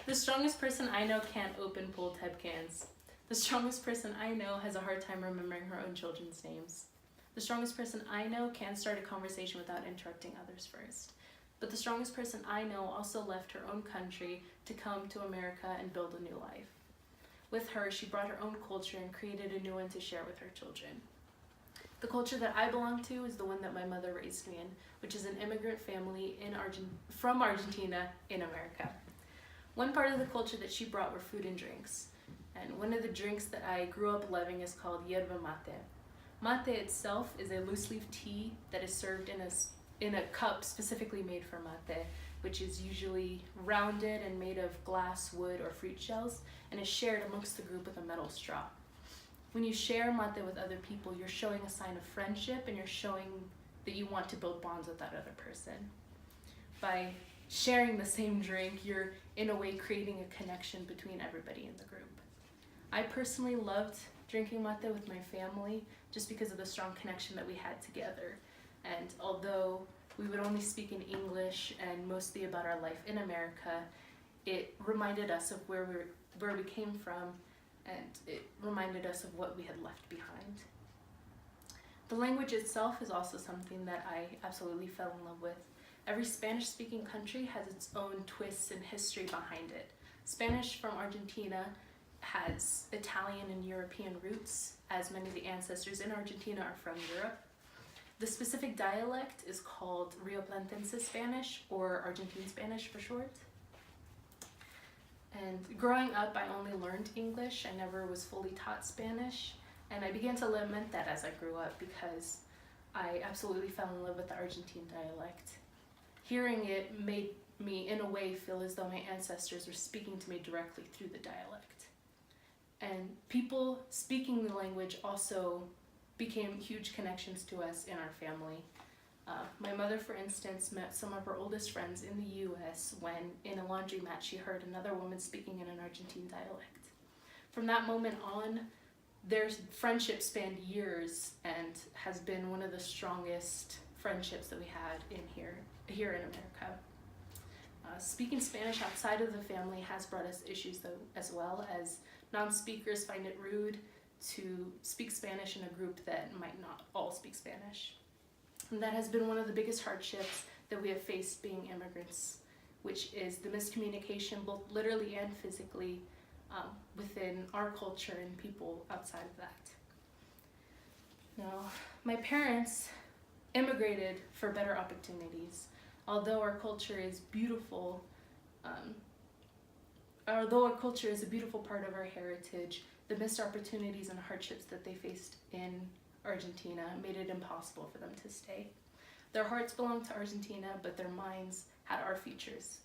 The strongest person I know can't open pull tab cans. The strongest person I know has a hard time remembering her own children's names. The strongest person I know can't start a conversation without interrupting others first. But the strongest person I know also left her own country to come to America and build a new life. With her, she brought her own culture and created a new one to share with her children. The culture that I belong to is the one that my mother raised me in, which is an immigrant family from Argentina in America. One part of the culture that she brought were food and drinks. And one of the drinks that I grew up loving is called yerba mate. Mate itself is a loose leaf tea that is served in a cup specifically made for mate, which is usually rounded and made of glass, wood, or fruit shells, and is shared amongst the group with a metal straw. When you share mate with other people, you're showing a sign of friendship and you're showing that you want to build bonds with that other person. By sharing the same drink, you're in a way creating a connection between everybody in the group. I personally loved drinking mate with my family just because of the strong connection that we had together. And although we would only speak in English and mostly about our life in America, it reminded us of where we came from, and it reminded us of what we had left behind. The language itself is also something that I absolutely fell in love with. Every Spanish-speaking country has its own twists and history behind it. Spanish from Argentina has Italian and European roots, as many of the ancestors in Argentina are from Europe. The specific dialect is called Rioplatense Spanish, or Argentine Spanish for short. And growing up, I only learned English. I never was fully taught Spanish. And I began to lament that as I grew up because I absolutely fell in love with the Argentine dialect. Hearing it made me, in a way, feel as though my ancestors were speaking to me directly through the dialect. And people speaking the language also became huge connections to us in our family. My mother, for instance, met some of her oldest friends in the US when, in a laundromat, she heard another woman speaking in an Argentine dialect. From that moment on, their friendship spanned years and has been one of the strongest friendships that we had here in America. Speaking Spanish outside of the family has brought us issues, though, as well, as non-speakers find it rude to speak Spanish in a group that might not all speak Spanish. And that has been one of the biggest hardships that we have faced being immigrants, which is the miscommunication, both literally and physically, within our culture and people outside of that. Now, my parents immigrated for better opportunities. Although our culture is beautiful, although our culture is a beautiful part of our heritage, the missed opportunities and hardships that they faced in Argentina made it impossible for them to stay. Their hearts belonged to Argentina, but their minds had our futures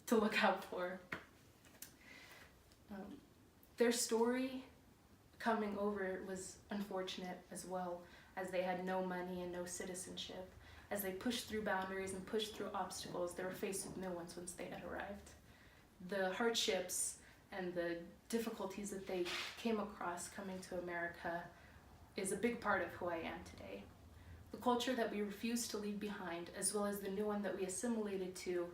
to look out for. Their story coming over was unfortunate as well, as they had no money and no citizenship. As they pushed through boundaries and pushed through obstacles, they were faced with new ones once they had arrived. The hardships and the difficulties that they came across coming to America is a big part of who I am today. The culture that we refuse to leave behind, as well as the new one that we assimilated to,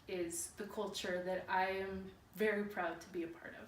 is the culture that I am very proud to be a part of.